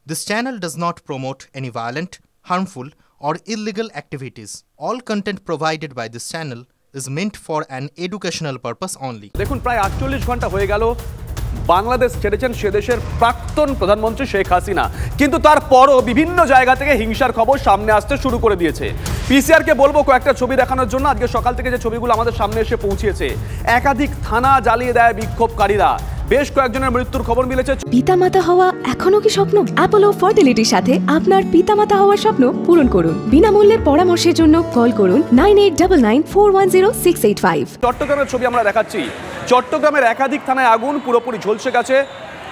This channel does not promote any violent, harmful, or illegal activities. All content provided by this channel is meant for an educational purpose only. দেখুন প্রায় 48 ঘন্টা হয়ে গেল বাংলাদেশ ছেড়েছেন সে দেশের প্রাক্তন প্রধানমন্ত্রী শেখ হাসিনা, কিন্তু তারপরও বিভিন্ন জায়গা থেকে হিংসার খবর সামনে আসতে শুরু করে দিয়েছে। পিসিআরকে বলবো কয়েকটা ছবি দেখানোর জন্য। আজকে সকাল থেকে যে ছবিগুলো আমাদের সামনে এসে পৌঁছেছে, একাধিক থানা জ্বালিয়ে দেয় বিক্ষোভকারীরা, বেশ কয়েকজনের মৃত্যুর খবর মিলেছে। পিতামাতা হওয়া এখনো কি স্বপ্ন? অ্যাপোলো ফার্টিলিটির সাথে আপনার পিতামাতা হওয়ার স্বপ্ন পূরণ করুন। বিনামূল্যে পরামর্শের জন্য কল করুন 9899410685। চট্টগ্রামের ছবি আমরা দেখাচ্ছি। চট্টগ্রামের একাধিক থানায় আগুন পুরোপুরি ঝলসে গেছে।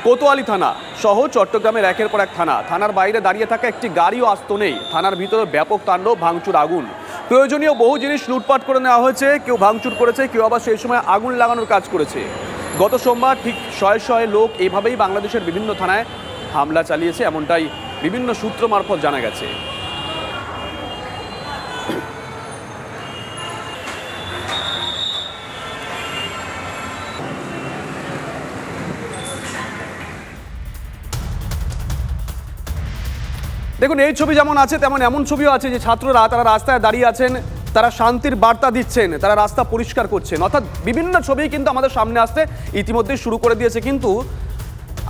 কোতোয়ালি থানা সহ চট্টগ্রামের একের পর এক থানা, থানার বাইরে দাঁড়িয়ে থাকা একটি গাড়িও আস্ত নেই। থানার ভিতরে ব্যাপক তাণ্ডব, ভাঙচুর, আগুন। প্রয়োজনীয় বহু জিনিস লুটপাট করে নেওয়া হয়েছে, কেউ ভাঙচুর করেছে, কেউ আবার সেই সময় আগুন লাগানোর কাজ করেছে। গত সোমবার ঠিক শয়ে শয়ে লোক এইভাবেই বাংলাদেশের বিভিন্ন থানায় হামলা চালিয়েছে, এমনটাই বিভিন্ন সূত্র মারফত জানা গেছে। দেখুন এই ছবি যেমন আছে তেমন এমন ছবিও আছে যে ছাত্ররা তারা রাস্তায় দাঁড়িয়ে আছেন, তারা শান্তির বার্তা দিচ্ছেন, তারা রাস্তা পরিষ্কার করছেন। অর্থাৎ বিভিন্ন ছবি কিন্তু আমাদের সামনে আসতে ইতিমধ্যেই শুরু করে দিয়েছে। কিন্তু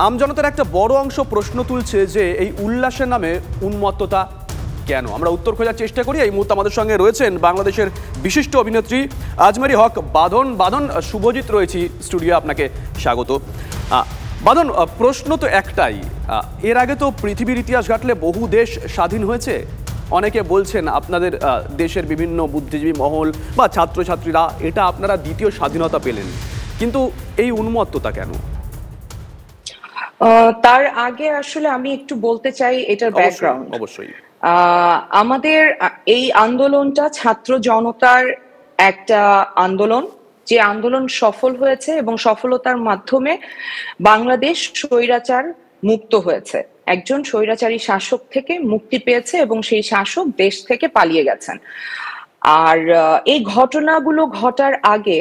আমজনতার একটা বড় অংশ প্রশ্ন তুলছে যে এই উল্লাসের নামে উন্মত্ততা কেন? আমরা উত্তর খোঁজার চেষ্টা করি। এই মুহূর্তে আমাদের সঙ্গে রয়েছেন বাংলাদেশের বিশিষ্ট অভিনেত্রী আজমেরি হক বাঁধন। শুভজিৎ রয়েছি স্টুডিও, আপনাকে স্বাগত। বাঁধন, প্রশ্ন তো একটাই, এর আগে তো পৃথিবীর ইতিহাস ঘাটলে বহু দেশ স্বাধীন হয়েছে। অনেকে বলছেন আপনাদের দেশের বিভিন্ন বুদ্ধিজীবী মহল বা ছাত্রছাত্রীরা এটা আপনারা দ্বিতীয় স্বাধীনতা পেলেন, কিন্তু এই উন্মত্ততা কেন? তার আগে আসলে আমি একটু বলতে চাই এটার ব্যাকগ্রাউন্ড। অবশ্যই আমাদের এই আন্দোলনটা ছাত্র জনতার একটা আন্দোলন, যে আন্দোলন সফল হয়েছে এবং সফলতার মাধ্যমে বাংলাদেশ স্বৈরাচার মুক্ত হয়েছে, একজন স্বৈরাচারী শাসক থেকে মুক্তি পেয়েছে এবং সেই শাসক দেশ থেকে পালিয়ে গেছেন। আর এই ঘটনাগুলো ঘটার আগে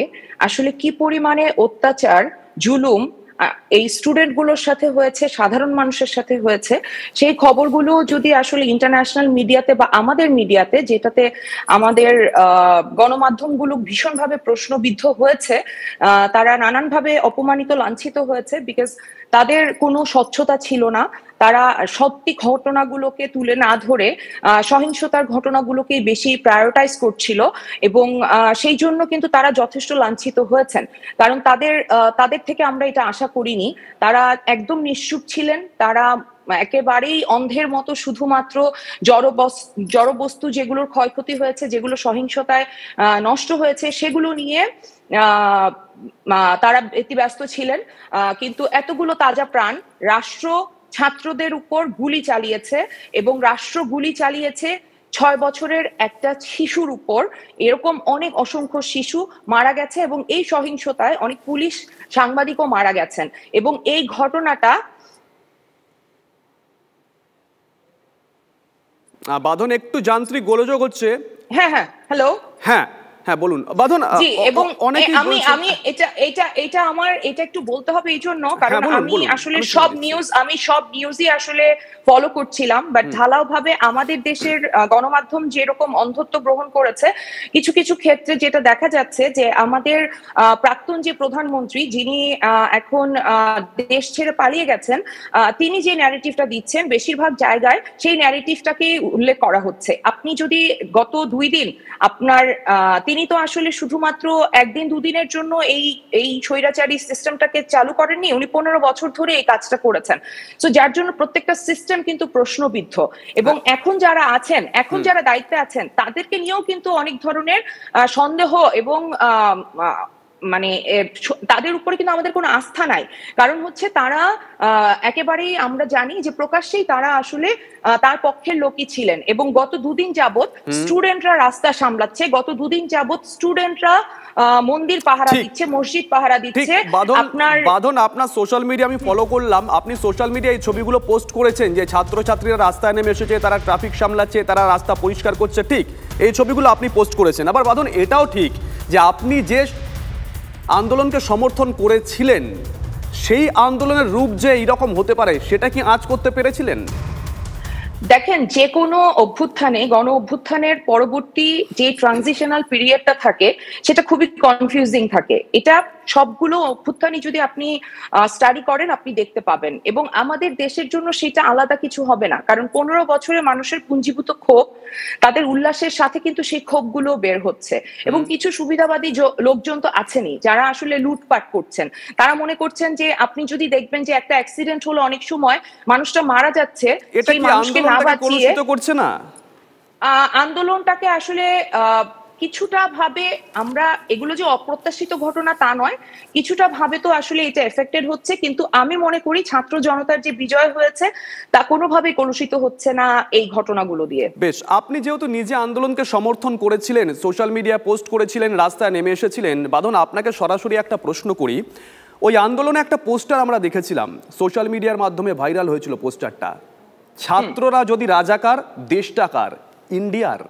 আসলে কি পরিমাণে অত্যাচার, জুলুম এই স্টুডেন্ট গুলোর সাথে হয়েছে, সাধারণ মানুষের সাথে হয়েছে, সেই খবরগুলো যদি আসলে ইন্টারন্যাশনাল মিডিয়াতে বা আমাদের মিডিয়াতে, যেটাতে আমাদের গণমাধ্যমগুলো ভীষণভাবে প্রশ্নবিদ্ধ হয়েছে, তারা নানানভাবে অপমানিত, লাঞ্ছিত হয়েছে, বিকজ তাদের কোনো স্বচ্ছতা ছিল না। তারা সত্যি ঘটনাগুলোকে তুলে না ধরে সহিংসতার ঘটনাগুলোকে বেশি প্রায়োরিটাইজ করছিল এবং সেই জন্য কিন্তু তারা যথেষ্ট লাঞ্ছিত হয়েছেন। কারণ তাদের থেকে আমরা এটা আশা করিনি। তারা একদম নিশ্চুপ ছিলেন, তারা একেবারেই অন্ধের মতো শুধুমাত্র জড়বস্তু যেগুলোর ক্ষয়ক্ষতি হয়েছে, যেগুলো সহিংসতায় নষ্ট হয়েছে, সেগুলো নিয়ে তারা ব্যতিব্যস্ত ছিলেন। কিন্তু এতগুলো তাজা প্রাণ, রাষ্ট্র ছাত্রদের উপর গুলি চালিয়েছে এবং রাষ্ট্র গুলি চালিয়েছে 6 বছরের একটা শিশুর উপর। এরকম অনেক অসংখ্য শিশু মারা গেছে এবং এই সহিংসতায় অনেক পুলিশ সাংবাদিকও মারা গেছেন। এবং এই ঘটনাটা বাঁধন একটু যান্ত্রিক গোলযোগ হচ্ছে। হ্যাঁ, হ্যালো, হ্যাঁ বলুন বাঁধন। জি, এবং আমি এটা আমার এটা একটু বলতে হবে এই জন্য, কারণ আমি আসলে সব নিউজই আসলে ফলো করছিলাম, বাট ঢালাও ভাবে আমাদের দেশের গণমাধ্যম যেরকম অন্ধত্ব গ্রহণ করেছে, কিছু কিছু ক্ষেত্রে যেটা দেখা যাচ্ছে যে আমাদের প্রাক্তন যে প্রধানমন্ত্রী, যিনি এখন দেশ ছেড়ে পালিয়ে গেছেন, তিনি যে ন্যারেটিভটা দিচ্ছেন বেশিরভাগ জায়গায় সেই ন্যারেটিভটাকেই উল্লেখ করা হচ্ছে। আপনি যদি গত 2 দিন আপনার তিনি তো আসলে শুধুমাত্র একদিন দুদিনের জন্য এই স্বৈরাচারী সিস্টেমটাকে চালু করেননি, উনি 15 বছর ধরে এই কাজটা করেছেন। সো যার জন্য প্রত্যেকটা সিস্টেম কিন্তু প্রশ্নবিদ্ধ এবং এখন যারা আছেন, এখন যারা দায়িত্বে আছেন, তাদেরকে নিয়েও কিন্তু অনেক ধরনের সন্দেহ এবং মানে তাদের উপরে কিন্তু আমাদের কোনো আস্থা নাই। কারণ হচ্ছে তারা একেবারেই, আমরা জানি যে প্রকাশ্যেই তারা আসলে তার পক্ষের লোকই ছিলেন এবং গত 2 দিন যাবত স্টুডেন্টরা রাস্তা সামলাচ্ছে, গত 2 দিন যাবত স্টুডেন্টরা মন্দির পাহারা দিচ্ছে, মসজিদ পাহারা দিচ্ছে। আপনার সোশ্যাল মিডিয়া আমি ফলো করলাম, আপনি সোশ্যাল মিডিয়ায় এই ছবিগুলো পোস্ট করেছেন যে ছাত্রছাত্রীরা রাস্তায় নেমে এসেছে, তারা ট্রাফিক সামলাচ্ছে, তারা রাস্তা পরিষ্কার করছে, ঠিক এই ছবিগুলো আপনি পোস্ট করেছেন। আবার বাঁধন এটাও ঠিক যে আপনি যে আন্দোলনকে সমর্থন করেছিলেন সেই আন্দোলনের রূপ যে এইরকম হতে পারে সেটা কি আঁচ করতে পেরেছিলেন? দেখেন, যে কোনো অভ্যুত্থানে, গণ অভ্যুত্থানের পরবর্তী যে ট্রানজিশনাল পিরিয়ডটা থাকে সেটা খুবই কনফিউজিং থাকে। এটা সবগুলো অভ্যুত্থানই যদি আপনি স্টাডি করেন আপনি দেখতে পাবেন, এবং আমাদের দেশের জন্য সেটা আলাদা কিছু হবে না, কারণ 15 বছরে মানুষের পুঞ্জীভূত ক্ষোভ, তাদের উল্লাসের সাথে কিন্তু সেই ক্ষোভগুলো বের হচ্ছে। এবং কিছু সুবিধাবাদী লোকজন তো আছেনই যারা আসলে লুটপাট করছেন। তারা মনে করছেন যে আপনি যদি দেখবেন যে একটা অ্যাক্সিডেন্ট হলো, অনেক সময় মানুষটা মারা যাচ্ছে, এটা কি আন্দোলনটাকে কলুষিত করছে না? আন্দোলনটাকে আসলে কিছুটা ভাবে, আমরা এগুলো যে অপ্রত্যাশিত ঘটনা তা নয়, কিছুটা ভাবে তো আসলে এটা এফেক্টেড হচ্ছে, কিন্তু আমি মনে করি ছাত্র জনতার যে বিজয় হয়েছে তা কোনোভাবে কলুষিত হচ্ছে না এই ঘটনাগুলো দিয়ে। বেশ, আপনি যেহেতু নিজে আন্দোলনকে সমর্থন করেছিলেন, সোশ্যাল মিডিয়া পোস্ট করেছিলেন, রাস্তায় নেমে এসেছিলেন, বাঁধন আপনাকে সরাসরি একটা প্রশ্ন করি। ওই আন্দোলনে একটা পোস্টার আমরা দেখেছিলাম, সোশ্যাল মিডিয়ার মাধ্যমে ভাইরাল হয়েছিল পোস্টারটা। ছাত্ররা যদি রাজাকার, দেশটা কার, ইন্ডিয়ার,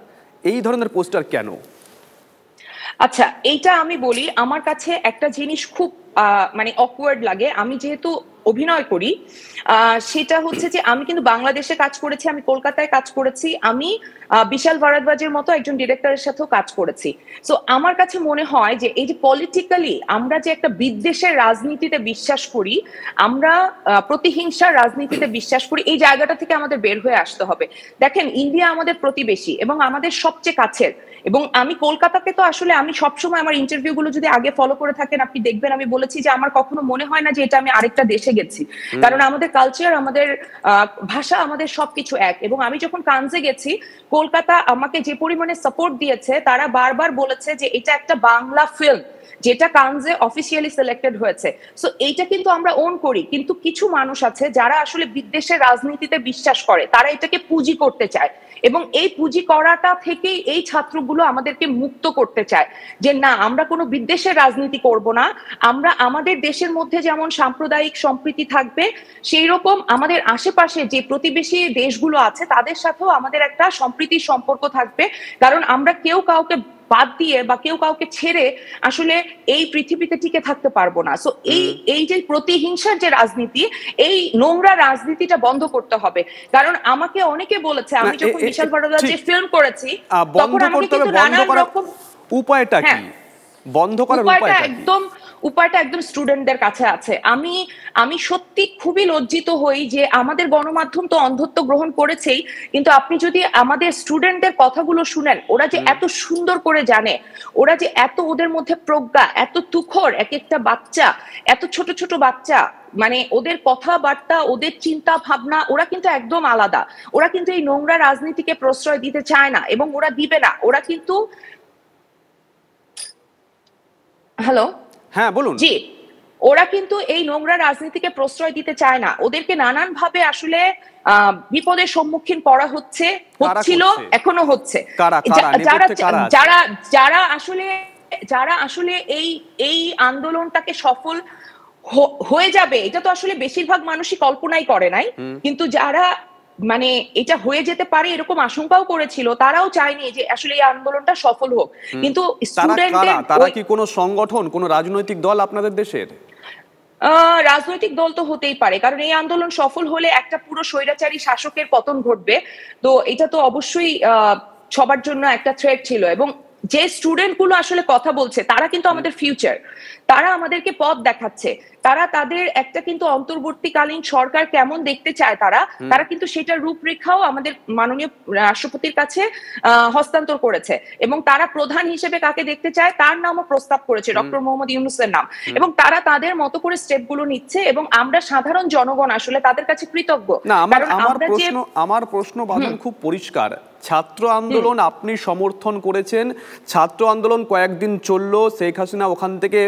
এই ধরনের পোস্টার কেন? আচ্ছা, এইটা আমি বলি, আমার কাছে একটা জিনিস খুব মানে অকওয়ার্ড লাগে। আমি যেহেতু অভিনয় করি, সেটা হচ্ছে যে আমি কিন্তু বাংলাদেশে কাজ করেছি, আমি কলকাতায় কাজ করেছি, আমি বিশাল ভারদ্বাজের মতো একজন ডিরেক্টরের সাথেও কাজ করেছি। সো আমার কাছে মনে হয় যে এই যে পলিটিক্যালি আমরা যে একটা বিদ্বেষের রাজনীতিতে বিশ্বাস করি, আমরা প্রতিহিংসার রাজনীতিতে বিশ্বাস করি, এই জায়গাটা থেকে আমাদের বের হয়ে আসতে হবে। দেখেন, ইন্ডিয়া আমাদের প্রতিবেশী এবং আমাদের সবচেয়ে কাছের, এবং আমি কলকাতাকে তো আসলে, আমি সবসময় আমার ইন্টারভিউ গুলো যদি আগে ফলো করে থাকেন আপনি দেখবেন আমি বলেছি যে আমার কখনো মনে হয় না যে এটা আমি আরেকটা দেশে গেছি, কারণ আমাদের কালচার, আমাদের ভাষা, আমাদের সবকিছু এক। এবং আমি যখন কানজে গেছি, কলকাতা আমাকে যে পরিমাণে সাপোর্ট দিয়েছে, তারা বারবার বলেছে যে এটা একটা বাংলা ফিল্ম যেটা কানজে অফিসিয়ালি সিলেক্টেড হয়েছে। সো এইটা কিন্তু আমরা ওন করি, কিন্তু কিছু মানুষ আছে যারা আসলে বিদ্বেষের রাজনীতিতে বিশ্বাস করে, তারা এটাকে পুঁজি করতে চায়, এবং এই পুঁজি করাটা থেকেই এই ছাত্রগুলো আমাদেরকে মুক্ত করতে চায় যে না, আমরা কোনো বিদ্বেষের রাজনীতি করব না, আমরা আমাদের দেশের মধ্যে যেমন সাম্প্রদায়িক সম্প্রীতি থাকবে, সেই রকম আমাদের আশেপাশে যে প্রতিবেশী দেশগুলো আছে তাদের সাথেও আমাদের একটা সম্প্রীতির সম্পর্ক থাকবে, কারণ আমরা কেউ কাউকে বাদ দিয়ে বা কেউ কাউকে ছেড়ে আসলে এই পৃথিবীতে টিকে থাকতে পারবো না। সো এই যে প্রতিহিংসার যে রাজনীতি, এই নোংরা রাজনীতিটা বন্ধ করতে হবে। কারণ আমাকে অনেকে বলেছে, আমি যখন বিশাল ভারদ্বাজের ফিল্ম করেছি তখন আমাকে কিন্তু নানান রকম, উপায়টা কি বন্ধ করার উপায়টা একদম স্টুডেন্টদের কাছে আছে। আমি সত্যি খুবই লজ্জিত হই যে আমাদের গণমাধ্যম তো অন্ধত্ব গ্রহণ করেছেই, কিন্তু আপনি যদি আমাদের স্টুডেন্টদের কথাগুলো শুনেন, ওরা যে এত সুন্দর করে জানে, ওরা যে এত, ওদের মধ্যে প্রজ্ঞা, এত তুখর, এক একটা বাচ্চা, এত ছোট ছোট বাচ্চা, মানে ওদের কথাবার্তা, ওদের চিন্তা ভাবনা, ওরা কিন্তু একদম আলাদা। ওরা কিন্তু এই নোংরা রাজনীতিকে প্রশ্রয় দিতে চায় না, এবং ওরা দিবে না। ওরা কিন্তু, হ্যালো, হ্যাঁ বলুন। জি, ওরা কিন্তু এই নোংরা রাজনীতিকে প্রশ্রয় দিতে চায় না। ওদেরকে নানান ভাবে আসলে বিপদের সম্মুখীন করা হচ্ছে, হচ্ছিল, এখনো হচ্ছে। যারা আসলে এই আন্দোলনটাকে সফল হয়ে যাবে এটা তো আসলে বেশিরভাগ মানুষই কল্পনাই করে নাই, কিন্তু যারা মানে এটা হয়ে যেতে পারে এরকম আশঙ্কাও করেছিল, তারাও চায়নি যে আসলে এই আন্দোলনটা সফল হোক। কিন্তু স্টুডেন্টদের, তারা কি কোনো সংগঠন, কোনো রাজনৈতিক দল আপনাদের দেশের? রাজনৈতিক দল তো হতেই পারে, কারণ এই আন্দোলন সফল হলে একটা পুরো স্বৈরাচারী শাসকের পতন ঘটবে। তো এটা তো অবশ্যই সবার জন্য একটা থ্রেট ছিল, এবং যে স্টুডেন্ট গুলো আসলে কথা বলছে তারা কিন্তু আমাদের ফিউচার, তারা আমাদেরকে পথ দেখাচ্ছে, তারা তাদের একটা কিন্তু অন্তর্বর্তীকালীন সরকার কেমন দেখতে চায়, তারা কিন্তু সেটার রূপরেখাও আমাদের মাননীয় রাষ্ট্রপতির কাছে হস্তান্তর করেছে, এবং তারা প্রধান হিসেবে কাকে দেখতে চায় তার নামও প্রস্তাব করেছে, ডক্টর মোহাম্মদ ইউনূসের নাম, এবং তারা তাদের মতো করে স্টেপ গুলো নিচ্ছে, এবং আমরা সাধারণ জনগণ আসলে তাদের কাছে কৃতজ্ঞ। আমার প্রশ্ন বাঁধন খুব পরিষ্কার। ছাত্র আন্দোলন আপনি সমর্থন করেছেন, ছাত্র আন্দোলন কয়েকদিন চললো, শেখ হাসিনা ওখান থেকে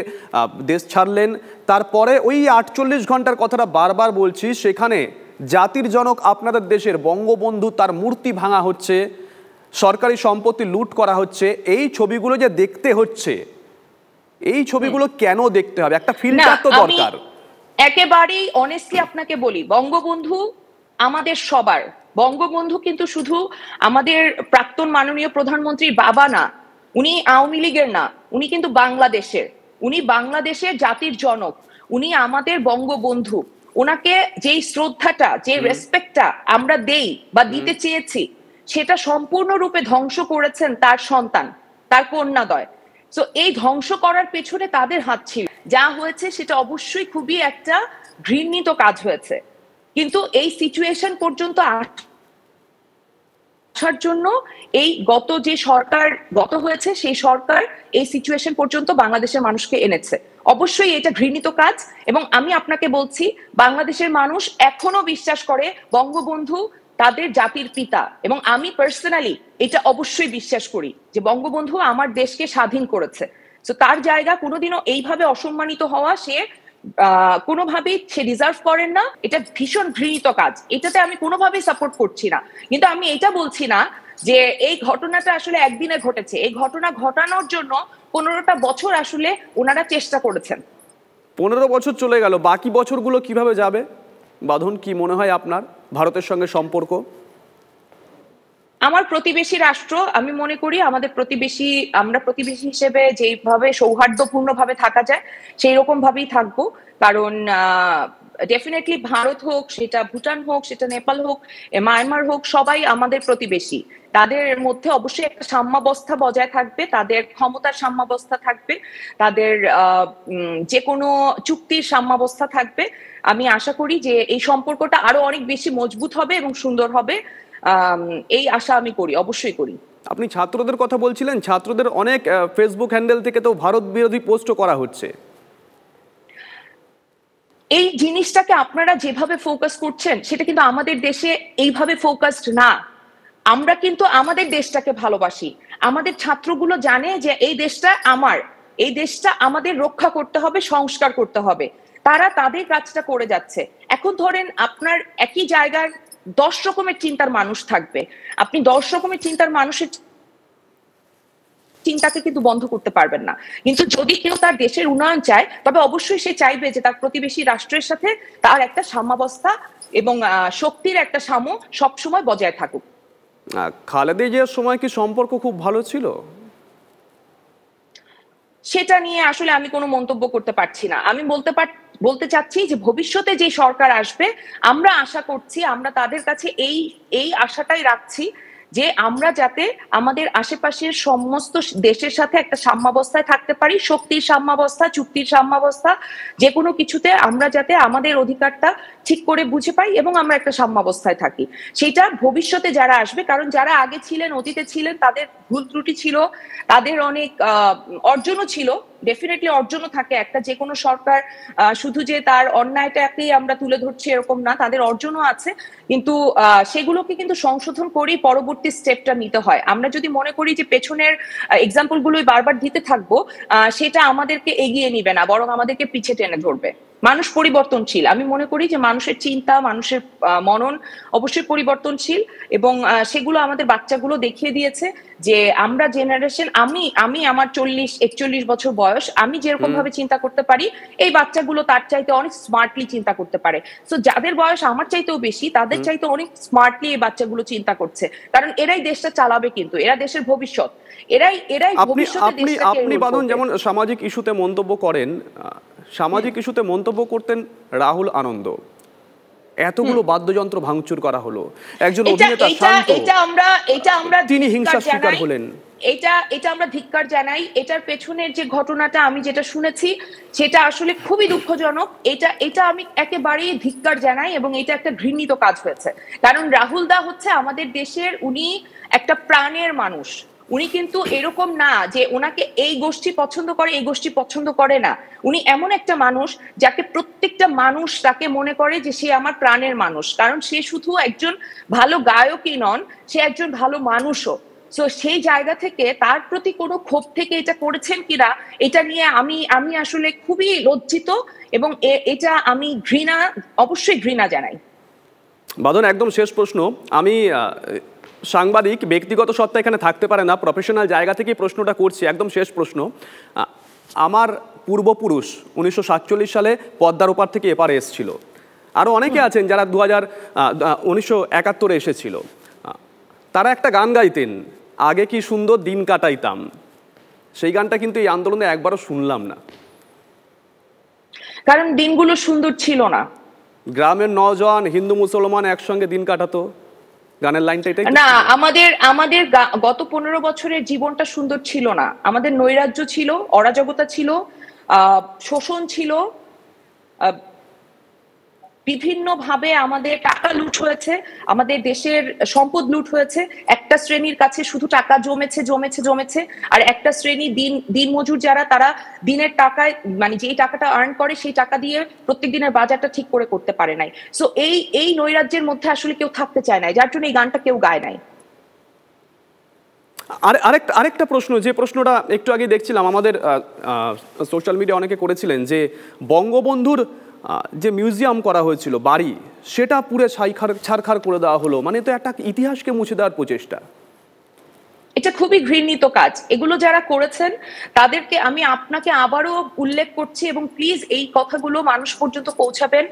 দেশ ছাড়লেন, তারপরে ওই 48 ঘন্টার কথাটা বারবার বলছি, সেখানে জাতির জনক আপনাদের দেশের বঙ্গবন্ধু, তার মূর্তি ভাঙা হচ্ছে, সরকারি সম্পত্তি লুট করা হচ্ছে। এই ছবিগুলো যে দেখতে হচ্ছে, এই ছবিগুলো কেন দেখতে হবে? একটা ফিল্টার তো দরকার। একেবারেই অনেস্টলি আপনাকে বলি, বঙ্গবন্ধু আমাদের সবার। বঙ্গবন্ধু কিন্তু শুধু আমাদের প্রাক্তন মাননীয় প্রধানমন্ত্রীর বাবা না, উনি আওয়ামী লীগের না, উনি কিন্তু বাংলাদেশের, উনি বাংলাদেশের জাতির জনক। উনি আমাদের বঙ্গবন্ধু। ওনাকে যেই শ্রদ্ধাটা, যে রেসপেক্টটা আমরা দেই বা দিতে চেয়েছি, সেটা সম্পূর্ণরূপে ধ্বংস করেছেন তার সন্তান, তার কন্যাদ্বয়। তো এই ধ্বংস করার পেছনে তাদের হাত ছিল। যা হয়েছে সেটা অবশ্যই খুবই একটা ঘৃণিত কাজ হয়েছে, কিন্তু এই সিচুয়েশন পর্যন্ত আসার জন্য এই যে সরকার হয়েছে, সেই সরকার এই সিচুয়েশন পর্যন্ত বাংলাদেশের মানুষকে এনেছে। অবশ্যই এটা ঘৃণিত কাজ, এবং আমি আপনাকে বলছি, বাংলাদেশের মানুষ এখনো বিশ্বাস করে বঙ্গবন্ধু তাদের জাতির পিতা, এবং আমি পার্সোনালি এটা অবশ্যই বিশ্বাস করি যে বঙ্গবন্ধু আমার দেশকে স্বাধীন করেছে। তো তার জায়গা কোনোদিনও এইভাবে অসম্মানিত হওয়া সে কোনোভাবেই সে ডিজার্ভ করেন না। এটা ভীষণ ঘৃণিত কাজ, এটাতে আমি কোনোভাবেই সাপোর্ট করছি না। কিন্তু আমি এটা বলছি না যে এই ঘটনাটা আসলে একদিনে ঘটেছে। এই ঘটনা ঘটানোর জন্য 15টা বছর আসলে ওনারা চেষ্টা করেছেন। 15 বছর চলে গেল, বাকি বছরগুলো কিভাবে যাবে? বাঁধন, কি মনে হয় আপনার ভারতের সঙ্গে সম্পর্ক? আমার প্রতিবেশী রাষ্ট্র, আমি মনে করি আমরা প্রতিবেশী হিসেবে যেভাবে সৌহার্দ্যপূর্ণ ভাবে থাকা যায় সেই রকম ভাবেই থাকবো। কারণ ডেফিনেটলি ভারত হোক, সেটা ভুটান হোক, সেটা নেপাল হোক, মায়ানমার হোক, সবাই আমাদের প্রতিবেশী। তাদের মধ্যে অবশ্যই একটা সাম্যাবস্থা বজায় থাকবে, তাদের ক্ষমতার সাম্যাবস্থা থাকবে, তাদের যে কোনো চুক্তির সাম্যাবস্থা থাকবে। আমি আশা করি যে এই সম্পর্কটা আরো অনেক বেশি মজবুত হবে এবং সুন্দর হবে। এই আশা আমি করি, অবশ্যই করি। আপনি ছাত্রদের কথা বলছিলেন, ছাত্রদের অনেক ফেসবুক হ্যান্ডেল থেকে তো ভারত বিরোধী পোস্টও করা হচ্ছে। এই জিনিসটাকে আপনারা যেভাবে ফোকাস করছেন সেটা কিন্তু আমাদের দেশে এইভাবে ফোকাসড না। আমরা কিন্তু আমাদের দেশটাকে ভালোবাসি। আমাদের ছাত্রগুলো জানে যে এই দেশটা আমার, এই দেশটা আমাদের রক্ষা করতে হবে, সংস্কার করতে হবে। তারা তাদের কাজটা করে যাচ্ছে। এখন ধরেন আপনার একই জায়গার 10 রকমের চিন্তার মানুষ থাকবে, আপনি 10 রকমের চিন্তার মানুষের চিন্তাকে কিন্তু বন্ধ করতে পারবেন না। কিন্তু যদি কেউ তার দেশের উন্নয়ন চায়, তবে অবশ্যই সে চাইবে যে তার প্রতিবেশী রাষ্ট্রের সাথে তার একটা সাম্যাবস্থা এবং শক্তির একটা সাম্য সবসময় বজায় থাকুক। খালেদা জিয়ার সময় কি সম্পর্ক খুব ভালো ছিল? সেটা নিয়ে আসলে আমি কোনো মন্তব্য করতে পারছি না। আমি বলতে চাচ্ছি যে ভবিষ্যতে যে সরকার আসবে, আমরা আশা করছি, আমরা তাদের কাছে এই আশাটাই রাখছি যে আমরা যাতে আমাদের আশেপাশের সমস্ত দেশের সাথে একটা সাম্যাবস্থায় থাকতে পারি, শক্তির সাম্যাবস্থা, চুক্তির সাম্যাবস্থা, যে কোনো কিছুতে আমরা যাতে আমাদের অধিকারটা ঠিক করে বুঝে পাই এবং আমরা একটা সাম্যাবস্থায় থাকি। সেটা ভবিষ্যতে যারা আসবে, কারণ যারা আগে ছিলেন, অতীতে ছিলেন, তাদের ভুল ত্রুটি ছিল, তাদের অনেক অর্জনও ছিল। ডেফিনেটলি অর্জনও থাকে একটা, যে কোনো সরকার শুধু যে তার অন্যায়টাকেই আমরা তুলে ধরছি এরকম না, তাদের অর্জনও আছে। কিন্তু সেগুলোকে কিন্তু সংশোধন করেই পরবর্তী স্টেপটা নিতে হয়। আমরা যদি মনে করি যে পেছনের এক্সাম্পল গুলোই বারবার দিতে থাকবো, সেটা আমাদেরকে এগিয়ে নিবে না, বরং আমাদেরকে পিছে টেনে ধরবে। মানুষ পরিবর্তনশীল। আমি মনে করি যে মানুষের চিন্তা, মানুষের মনন অবশ্যই পরিবর্তনশীল, এবং সেগুলো আমাদের বাচ্চাগুলো দেখিয়ে দিয়েছে যে আমরা জেনারেশন, আমি আমার 40-41 বছর বয়স, আমি যেরকম ভাবে চিন্তা করতে পারি, এই বাচ্চাগুলো তার চাইতে অনেক স্মার্টলি চিন্তা করতে পারে। তো যাদের বয়স আমার চাইতেও বেশি, তাদের চাইতে অনেক স্মার্টলি এই বাচ্চাগুলো চিন্তা করছে, কারণ এরাই দেশটা চালাবে, কিন্তু এরা দেশের ভবিষ্যৎ, এরাই ভবিষ্যতে দেশটাকে। আপনি বাঁধন যেমন সামাজিক ইস্যুতে মন্তব্য করেন, সামাজিক ইস্যুতে মন্তব্য করতেন রাহুল আনন্দ। এতগুলো বাদ্যযন্ত্র ভাঙচুর করা হলো, একজন অভিনেতা শান্ত, তিনি হিংসার শিকার হলেন। এটা আমরা ধিক্কার জানাই। এটার পেছনের যে ঘটনাটা আমি যেটা শুনেছি, সেটা আসলে খুবই দুঃখজনক। এটা আমি একেবারেই ধিক্কার জানাই, এবং এটা একটা ঘৃণিত কাজ হয়েছে। কারণ রাহুল দা হচ্ছে আমাদের দেশের, উনি একটা প্রাণের মানুষ। উনি কিন্তু এরকম না যে ওনাকে এই গোষ্ঠী পছন্দ করে, এই গোষ্ঠী পছন্দ করে না। উনি এমন একটা মানুষ যাকে প্রত্যেকটা মানুষ তাকে মনে করে যে সে আমার প্রাণের মানুষ, কারণ সে শুধু একজন ভালো গায়কই নন, সে একজন ভালো মানুষও। তো সেই জায়গা থেকে তার প্রতি কোনো ক্ষোভ থেকে এটা করেছেন কিনা, এটা নিয়ে আমি আসলে খুবই লজ্জিত, এবং এটা আমি অবশ্যই ঘৃণা জানাই। বাঁধন, একদম শেষ প্রশ্ন। আমি সাংবাদিক, ব্যক্তিগত সত্তা এখানে থাকতে পারে না, প্রফেশনাল জায়গা থেকেই প্রশ্নটা করছি। একদম শেষ প্রশ্ন। আমার পূর্বপুরুষ 1947 সালে পদ্মার ওপার থেকে এপারে এসেছিল। আরও অনেকে আছেন যারা 1971 এসেছিল। তারা একটা গান গাইতেন, আগে কি সুন্দর দিন কাটাইতাম। সেই গানটা কিন্তু এই আন্দোলনে একবারও শুনলাম না। কারণ দিনগুলো সুন্দর ছিল না। গ্রামের নওজোয়ান হিন্দু মুসলমান একসঙ্গে দিন কাটাতো, গানের লাইনটা এটাই না, আমাদের গত 15 বছরের জীবনটা সুন্দর ছিল না। আমাদের নৈরাজ্য ছিল, অরাজকতা ছিল, শোষণ ছিল, বিভিন্ন ভাবে আমাদের টাকা লুট হয়েছে, আমাদের দেশের সম্পদ লুট হয়েছে। একটা শ্রেণীর কাছে শুধু টাকা জমেছে জমেছে জমেছে, আর একটা শ্রেণী দিন মজুর যারা, তারা দিনের টাকায় মানে যেই টাকাটা আর্ন করে সেই টাকা দিয়ে প্রত্যেক দিনের বাজারটা ঠিক করে করতে পারে নাই। সো এই নৈরাজ্যের মধ্যে আসলে কেউ থাকতে চায় না, যার জন্য এই গানটা কেউ গায় নাই। আরেকটা প্রশ্ন, যে প্রশ্নটা একটু আগে দেখছিলাম আমাদের সোশ্যাল মিডিয়া অনেকে করেছিলেন, যে বঙ্গবন্ধুর যে মিউজিয়াম করা হয়েছিল বাড়ি, সেটা পুরো ছারখার করে দেওয়া হলো, মানে তো একটা ইতিহাসকে মুছে দেওয়ার প্রচেষ্টা। এটা খুবই ঘৃণিত কাজ। এগুলো যারা করেছেন তাদেরকে আমি আপনাকে আবারও উল্লেখ করছি, এবং প্লিজ এই কথাগুলো মানুষ পর্যন্ত পৌঁছাবেন।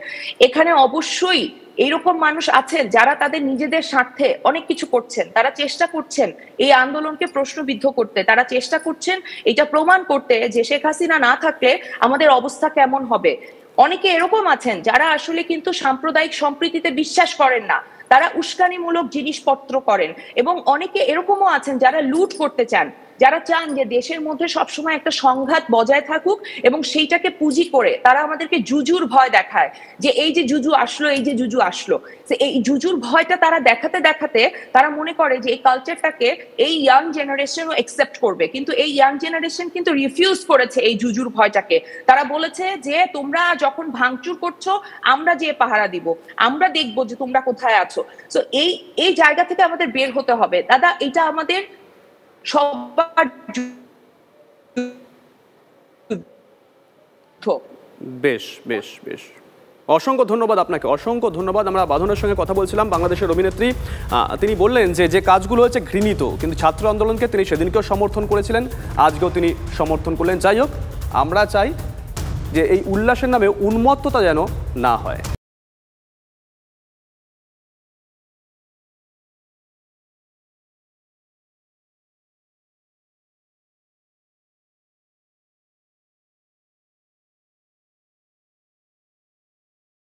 এখানে অবশ্যই এইরকম মানুষ আছেন যারা তাদের নিজেদের স্বার্থে অনেক কিছু করছেন। তারা চেষ্টা করছেন এই আন্দোলনকে প্রশ্নবিদ্ধ করতে, তারা চেষ্টা করছেন এটা প্রমাণ করতে যে শেখ হাসিনা না থাকলে আমাদের অবস্থা কেমন হবে। অনেকে এরকম আছেন যারা আসলে কিন্তু সাম্প্রদায়িক সম্প্রীতিতে বিশ্বাস করেন না, তারা উস্কানিমূলক জিনিসপত্র করেন, এবং অনেকে এরকমও আছেন যারা লুট করতে চান, যারা চান যে দেশের মধ্যে সবসময় একটা সংঘাত বজায় থাকুক, এবং সেইটাকে পুঁজি করে তারা আমাদেরকে জুজুর ভয় দেখায়, যে এই যে জুজু আসলো, এই যে জুজু আসলো। এই জুজুর ভয়টা তারা দেখাতে দেখাতে তারা মনে করে যে এই কালচারটাকে এই ইয়াং জেনারেশনও একসেপ্ট করবে, কিন্তু এই ইয়াং জেনারেশন কিন্তু রিফিউজ করেছে এই জুজুর ভয়টাকে। তারা বলেছে যে তোমরা যখন ভাঙচুর করছো আমরা যে পাহারা দিব, আমরা দেখবো যে তোমরা কোথায় আছো। সো এই জায়গা থেকে আমাদের বের হতে হবে দাদা। এটা আমাদের সবার বেশ বেশ বেশ, অসংখ্য ধন্যবাদ আপনাকে, অসংখ্য ধন্যবাদ। আমরা বাঁধনের সঙ্গে কথা বলছিলাম, বাংলাদেশের অভিনেত্রী। তিনি বললেন যে কাজগুলো হচ্ছে ঘৃণিত, কিন্তু ছাত্র আন্দোলনকে তিনি সেদিনকেও সমর্থন করেছিলেন, আজকেও তিনি সমর্থন করলেন। যাই হোক, আমরা চাই যে এই উল্লাসের নামে উন্মত্ততা যেন না হয়।